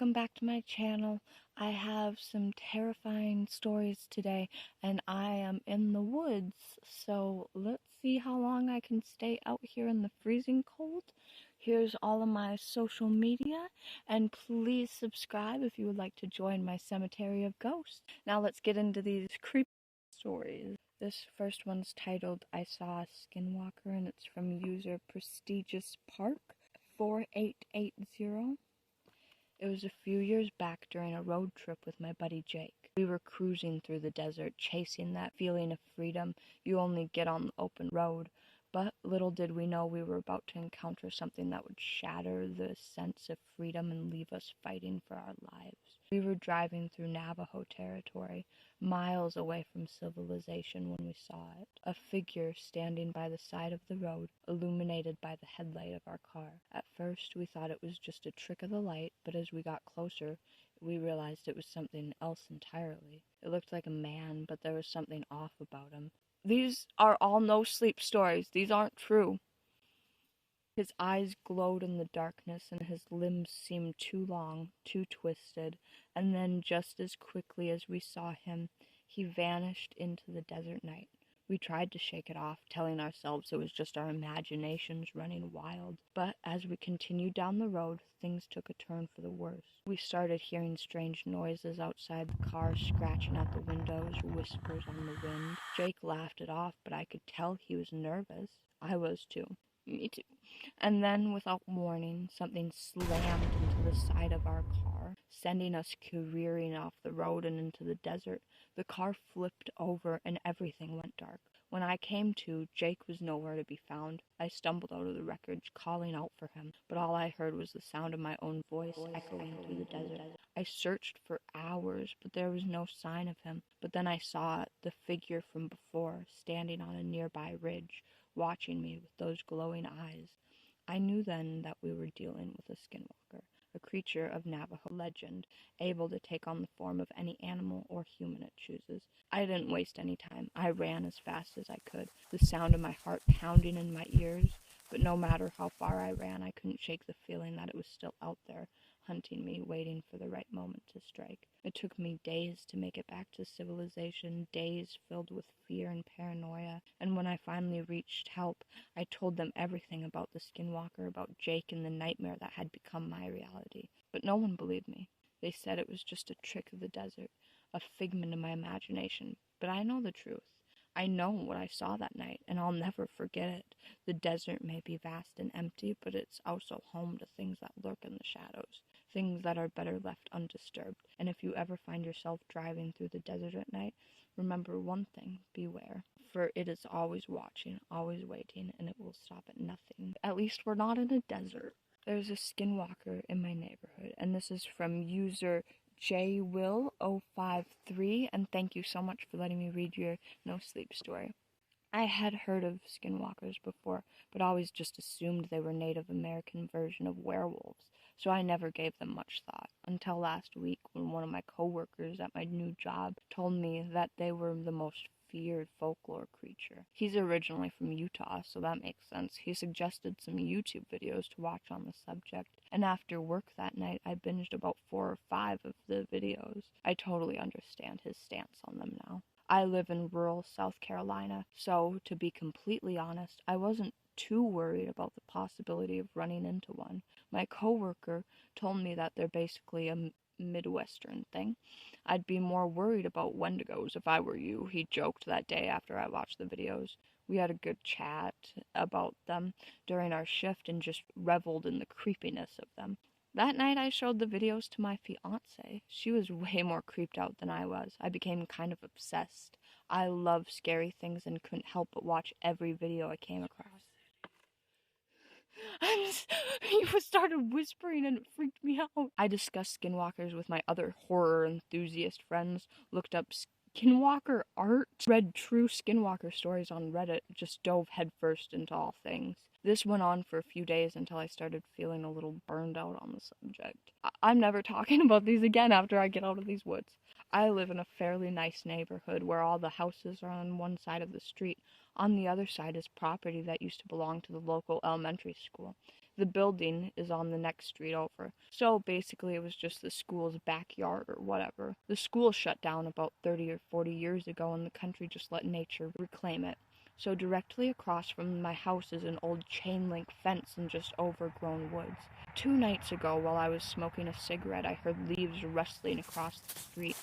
welcome back to my channel. I have some terrifying stories today, and I am in the woods, so let's see how long I can stay out here in the freezing cold. Here's all of my social media, and please subscribe if you would like to join my cemetery of ghosts. Now let's get into these creepy stories. This first one's titled, I Saw a Skinwalker, and it's from user Prestigious Park 4880. It was a few years back during a road trip with my buddy Jake. We were cruising through the desert, chasing that feeling of freedom you only get on the open road. But little did we know we were about to encounter something that would shatter the sense of freedom and leave us fighting for our lives. We were driving through Navajo territory, miles away from civilization when we saw it. A figure standing by the side of the road, illuminated by the headlight of our car. At first, we thought it was just a trick of the light, but as we got closer, we realized it was something else entirely. It looked like a man, but there was something off about him. These are all no-sleep stories. These aren't true. His eyes glowed in the darkness, and his limbs seemed too long, too twisted, and then just as quickly as we saw him, he vanished into the desert night. We tried to shake it off, telling ourselves it was just our imaginations running wild. But as we continued down the road, things took a turn for the worse. We started hearing strange noises outside the car, scratching at the windows, whispers on the wind. Jake laughed it off, but I could tell he was nervous. I was too. Me too. And then, without warning, something slammed into the side of our car, sending us careering off the road and into the desert. The car flipped over and everything went dark. When I came to, Jake was nowhere to be found. I stumbled out of the wreckage, calling out for him, but all I heard was the sound of my own voice echoing through the desert. I searched for hours, but there was no sign of him. But then I saw it, the figure from before, standing on a nearby ridge, watching me with those glowing eyes. I knew then that we were dealing with a skinwalker, a creature of Navajo legend, able to take on the form of any animal or human it chooses. I didn't waste any time. I ran as fast as I could, the sound of my heart pounding in my ears. But no matter how far I ran, I couldn't shake the feeling that it was still out there, hunting me, waiting for the right moment to strike. It took me days to make it back to civilization, days filled with fear and paranoia, and when I finally reached help, I told them everything about the Skinwalker, about Jake and the nightmare that had become my reality. But no one believed me. They said it was just a trick of the desert, a figment of my imagination. But I know the truth. I know what I saw that night, and I'll never forget it. The desert may be vast and empty, but it's also home to things that lurk in the shadows, things that are better left undisturbed. And if you ever find yourself driving through the desert at night, remember one thing: beware. For it is always watching, always waiting, and it will stop at nothing. At least we're not in a desert. There's a skinwalker in my neighborhood, and this is from user JWill053, and thank you so much for letting me read your no-sleep story. I had heard of skinwalkers before, but always just assumed they were Native American version of werewolves, so I never gave them much thought, until last week when one of my coworkers at my new job told me that they were the most feared folklore creature. He's originally from Utah, so that makes sense. He suggested some YouTube videos to watch on the subject, and after work that night, I binged about 4 or 5 of the videos. I totally understand his stance on them now. I live in rural South Carolina, so to be completely honest, I wasn't too worried about the possibility of running into one. My coworker told me that they're basically a Midwestern thing. I'd be more worried about Wendigos if I were you, he joked that day after I watched the videos. We had a good chat about them during our shift and just reveled in the creepiness of them. That night I showed the videos to my fiancée. She was way more creeped out than I was. I became kind of obsessed. I love scary things and couldn't help but watch every video I came across. You started whispering and it freaked me out. I discussed skinwalkers with my other horror enthusiast friends, looked up Skinwalker art, read true Skinwalker stories on Reddit, just dove headfirst into all things. This went on for a few days until I started feeling a little burned out on the subject. I'm never talking about these again after I get out of these woods. I live in a fairly nice neighborhood where all the houses are on one side of the street. On the other side is property that used to belong to the local elementary school. The building is on the next street over. So basically it was just the school's backyard or whatever. The school shut down about 30 or 40 years ago and the country just let nature reclaim it. So directly across from my house is an old chain link fence and just overgrown woods. 2 nights ago, while I was smoking a cigarette, I heard leaves rustling across the street.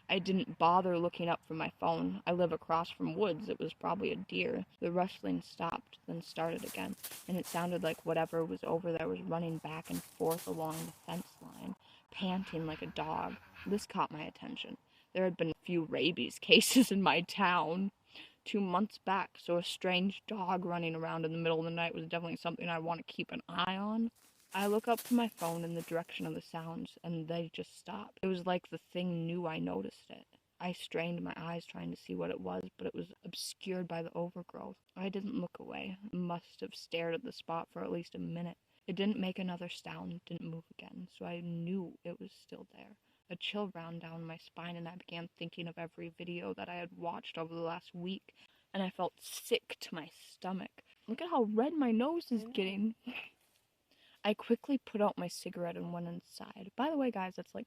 I didn't bother looking up from my phone. I live across from woods. It was probably a deer. The rustling stopped, then started again, and it sounded like whatever was over there was running back and forth along the fence line, panting like a dog. This caught my attention. There had been a few rabies cases in my town 2 months back, so a strange dog running around in the middle of the night was definitely something I want to keep an eye on. I look up from my phone in the direction of the sounds, and they just stopped. It was like the thing knew I noticed it. I strained my eyes trying to see what it was, but it was obscured by the overgrowth. I didn't look away. Must have stared at the spot for at least a minute. It didn't make another sound, didn't move again, so I knew it was still there. A chill ran down my spine, and I began thinking of every video that I had watched over the last week, and I felt sick to my stomach. Look at how red my nose is getting. I quickly put out my cigarette and went inside. By the way, guys, it's like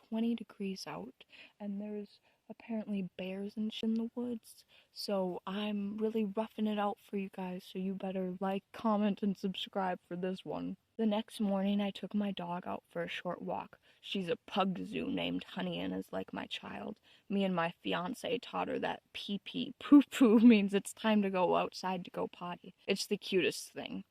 20 degrees out, and there's apparently bears and shit in the woods, so I'm really roughing it out for you guys, so you better like, comment, and subscribe for this one. The next morning, I took my dog out for a short walk. She's a pug zoo named Honey and is like my child. Me and my fiance taught her that pee-pee, poo-poo means it's time to go outside to go potty. It's the cutest thing.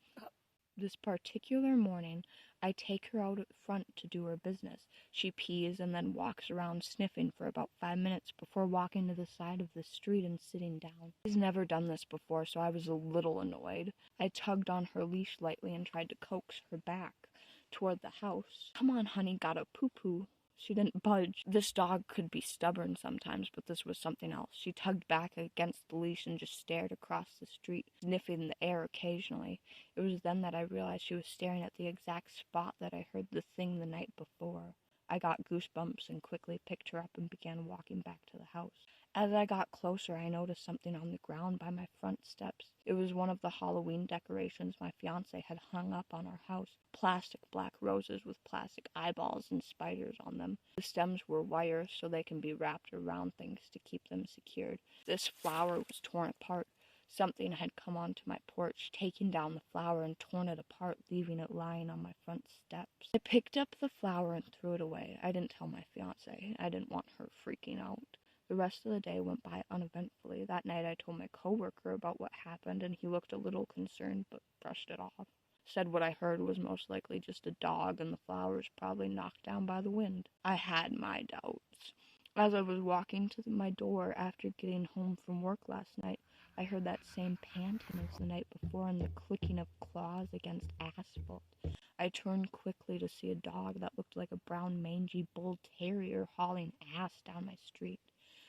This particular morning, I take her out front to do her business. She pees and then walks around sniffing for about 5 minutes before walking to the side of the street and sitting down. She's never done this before, so I was a little annoyed. I tugged on her leash lightly and tried to coax her back toward the house. "Come on, honey, gotta poo-poo." She didn't budge. This dog could be stubborn sometimes, but this was something else. She tugged back against the leash and just stared across the street, sniffing the air occasionally. It was then that I realized she was staring at the exact spot that I heard the thing the night before. I got goosebumps and quickly picked her up and began walking back to the house. As I got closer, I noticed something on the ground by my front steps. It was one of the Halloween decorations my fiance had hung up on our house. Plastic black roses with plastic eyeballs and spiders on them. The stems were wire so they can be wrapped around things to keep them secured. This flower was torn apart. Something had come onto my porch, taken down the flower and torn it apart, leaving it lying on my front steps. I picked up the flower and threw it away. I didn't tell my fiance. I didn't want her freaking out. The rest of the day went by uneventfully. That night I told my coworker about what happened, and he looked a little concerned but brushed it off. Said what I heard was most likely just a dog and the flowers probably knocked down by the wind. I had my doubts. As I was walking to my door after getting home from work last night, I heard that same panting as the night before and the clicking of claws against asphalt. I turned quickly to see a dog that looked like a brown mangy bull terrier hauling ass down my street.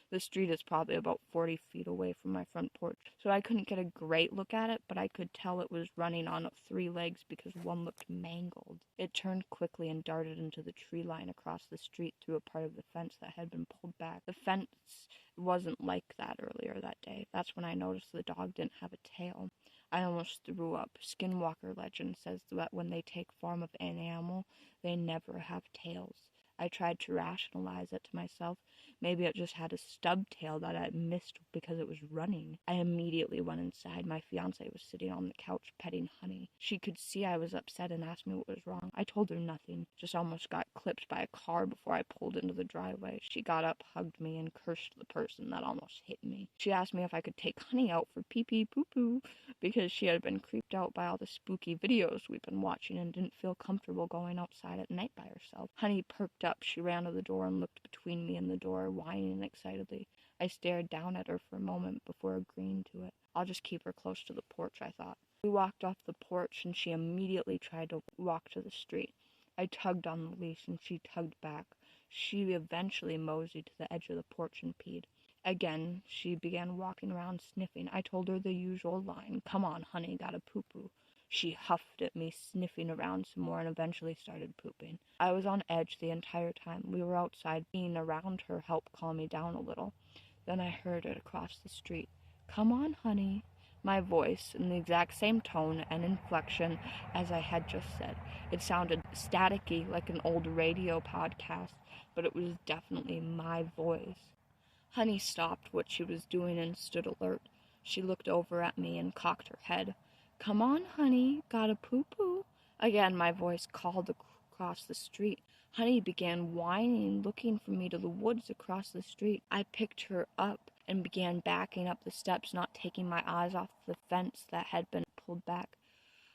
The street is probably about 40 feet away from my front porch, so I couldn't get a great look at it, but I could tell it was running on 3 legs because one looked mangled. It turned quickly and darted into the tree line across the street through a part of the fence that had been pulled back. The fence wasn't like that earlier that day. That's when I noticed the dog didn't have a tail. I almost threw up. Skinwalker legend says that when they take form of an animal, they never have tails. I tried to rationalize it to myself. Maybe it just had a stub tail that I missed because it was running. I immediately went inside. My fiance was sitting on the couch petting Honey. She could see I was upset and asked me what was wrong. I told her nothing. Just almost got clipped by a car before I pulled into the driveway. She got up, hugged me, and cursed the person that almost hit me. She asked me if I could take Honey out for pee-pee poo-poo because she had been creeped out by all the spooky videos we've been watching and didn't feel comfortable going outside at night by herself. Honey perked up. She ran to the door and looked between me and the door, whining excitedly. I stared down at her for a moment before agreeing to it. I'll just keep her close to the porch, I thought. We walked off the porch and she immediately tried to walk to the street. I tugged on the leash and she tugged back. She eventually moseyed to the edge of the porch and peed. Again, she began walking around sniffing. I told her the usual line, "Come on, honey, gotta poo-poo." She huffed at me, sniffing around some more, and eventually started pooping. I was on edge the entire time. We were outside. Being around her helped calm me down a little. Then I heard it across the street. "Come on, honey." My voice, in the exact same tone and inflection as I had just said. It sounded staticky, like an old radio podcast, but it was definitely my voice. Honey stopped what she was doing and stood alert. She looked over at me and cocked her head. "Come on, honey, gotta poo-poo." Again, my voice called across the street. Honey began whining, looking for me to the woods across the street. I picked her up and began backing up the steps, not taking my eyes off the fence that had been pulled back.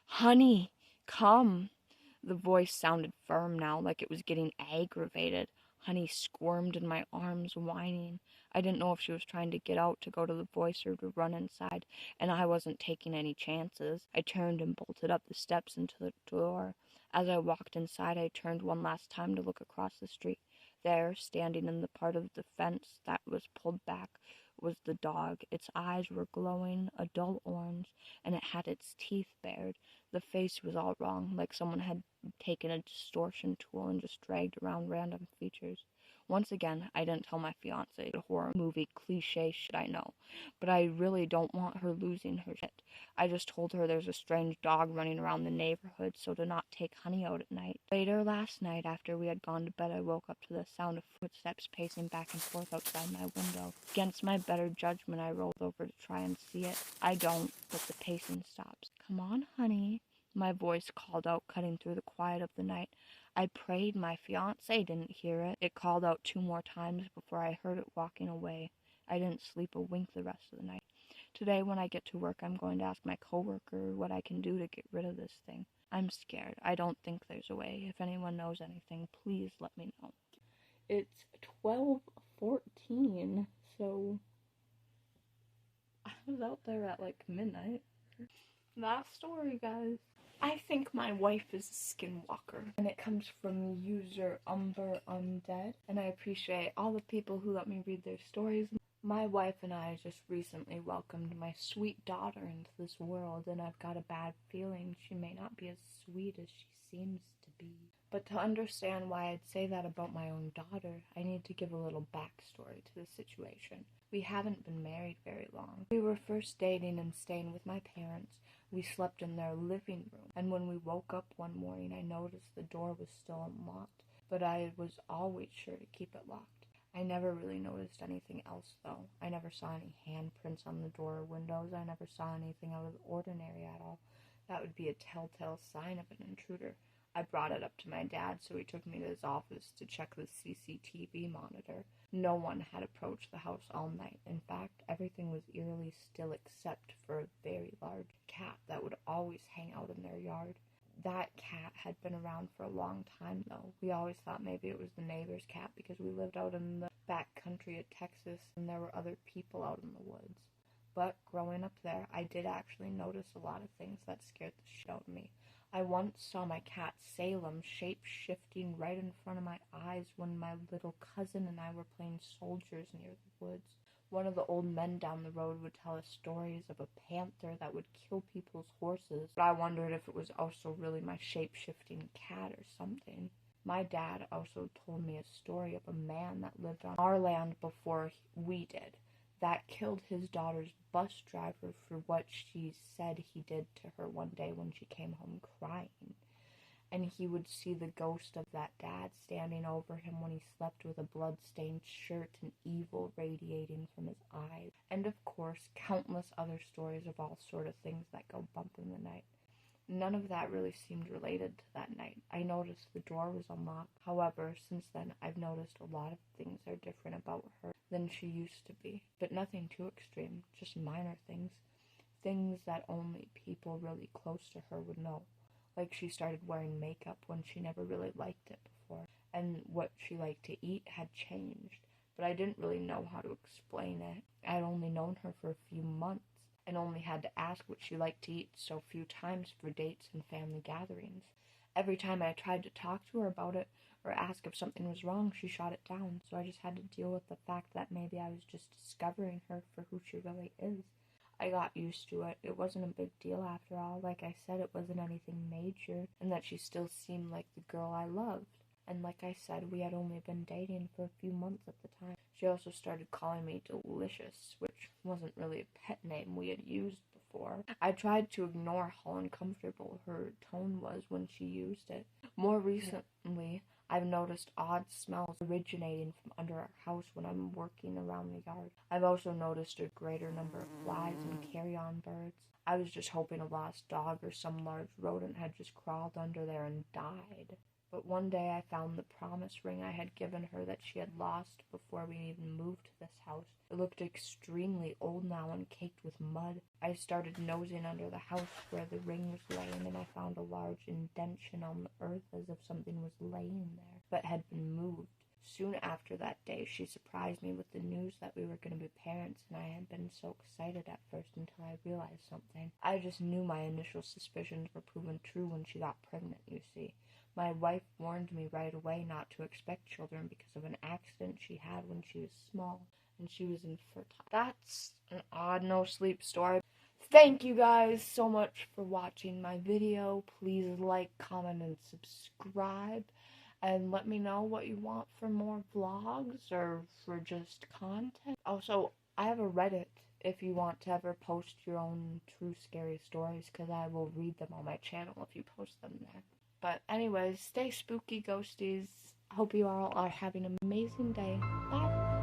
"Honey, come." The voice sounded firm now, like it was getting aggravated. Honey squirmed in my arms, whining. I didn't know if she was trying to get out to go to the voice or to run inside, and I wasn't taking any chances. I turned and bolted up the steps into the door. As I walked inside, I turned one last time to look across the street. There, standing in the part of the fence that was pulled back, was the dog. Its eyes were glowing a dull orange, and it had its teeth bared. The face was all wrong, like someone had taken a distortion tool and just dragged around random features. Once again, I didn't tell my fiancé the horror movie cliche shit I know, but I really don't want her losing her shit. I just told her there's a strange dog running around the neighborhood, so to not take Honey out at night. Later last night, after we had gone to bed, I woke up to the sound of footsteps pacing back and forth outside my window. Against my better judgment, I rolled over to try and see it. I don't, but the pacing stops. "Come on, honey," my voice called out, cutting through the quiet of the night. I prayed my fiancé didn't hear it. It called out 2 more times before I heard it walking away. I didn't sleep a wink the rest of the night. Today, when I get to work, I'm going to ask my coworker what I can do to get rid of this thing. I'm scared. I don't think there's a way. If anyone knows anything, please let me know. It's 12:14, so I was out there at like midnight. That story, guys. I think my wife is a skinwalker, and it comes from user UmberUndead, and I appreciate all the people who let me read their stories. My wife and I just recently welcomed my sweet daughter into this world, and I've got a bad feeling she may not be as sweet as she seems to be. But to understand why I'd say that about my own daughter, I need to give a little backstory to the situation. We haven't been married very long. We were first dating and staying with my parents. We slept in their living room, and when we woke up one morning, I noticed the door was still unlocked, but I was always sure to keep it locked. I never really noticed anything else, though. I never saw any handprints on the door or windows. I never saw anything out of the ordinary at all. That would be a telltale sign of an intruder. I brought it up to my dad, so he took me to his office to check the CCTV monitor. No one had approached the house all night. In fact, everything was eerily still except for a very large cat that would always hang out in their yard. That cat had been around for a long time, though. We always thought maybe it was the neighbor's cat because we lived out in the back country of Texas and there were other people out in the woods. But growing up there, I did actually notice a lot of things that scared the shit out of me. I once saw my cat Salem shape-shifting right in front of my eyes when my little cousin and I were playing soldiers near the woods. One of the old men down the road would tell us stories of a panther that would kill people's horses, but I wondered if it was also really my shape-shifting cat or something. My dad also told me a story of a man that lived on our land before we did, that killed his daughter's bus driver for what she said he did to her one day when she came home crying. And he would see the ghost of that dad standing over him when he slept with a blood-stained shirt and evil radiating from his eyes. And of course, countless other stories of all sort of things that go bump in the night. None of that really seemed related to that night. I noticed the door was unlocked. However, since then, I've noticed a lot of things are different about her than she used to be. But nothing too extreme, just minor things. Things that only people really close to her would know. Like she started wearing makeup when she never really liked it before. And what she liked to eat had changed. But I didn't really know how to explain it. I'd only known her for a few months and only had to ask what she liked to eat so few times for dates and family gatherings. Every time I tried to talk to her about it or ask if something was wrong, she shot it down, so I just had to deal with the fact that maybe I was just discovering her for who she really is. I got used to it. It wasn't a big deal after all. Like I said, it wasn't anything major, and that she still seemed like the girl I loved. And like I said, we had only been dating for a few months at the time. She also started calling me Delicious, which wasn't really a pet name we had used before. I tried to ignore how uncomfortable her tone was when she used it. More recently, I've noticed odd smells originating from under our house when I'm working around the yard. I've also noticed a greater number of flies and carrion birds. I was just hoping a lost dog or some large rodent had just crawled under there and died. But one day I found the promise ring I had given her that she had lost before we even moved to this house. It looked extremely old now and caked with mud. I started nosing under the house where the ring was laying, and I found a large indentation on the earth as if something was laying there, but had been moved. Soon after that day, she surprised me with the news that we were going to be parents, and I had been so excited at first until I realized something. I just knew my initial suspicions were proven true when she got pregnant, you see. My wife warned me right away not to expect children because of an accident she had when she was small, and she was infertile. That's an odd no-sleep story. Thank you guys so much for watching my video. Please like, comment, and subscribe. And let me know what you want for more vlogs or for just content. Also, I have a Reddit if you want to ever post your own true scary stories, because I will read them on my channel if you post them there. But anyways, stay spooky, ghosties. Hope you all are having an amazing day. Bye.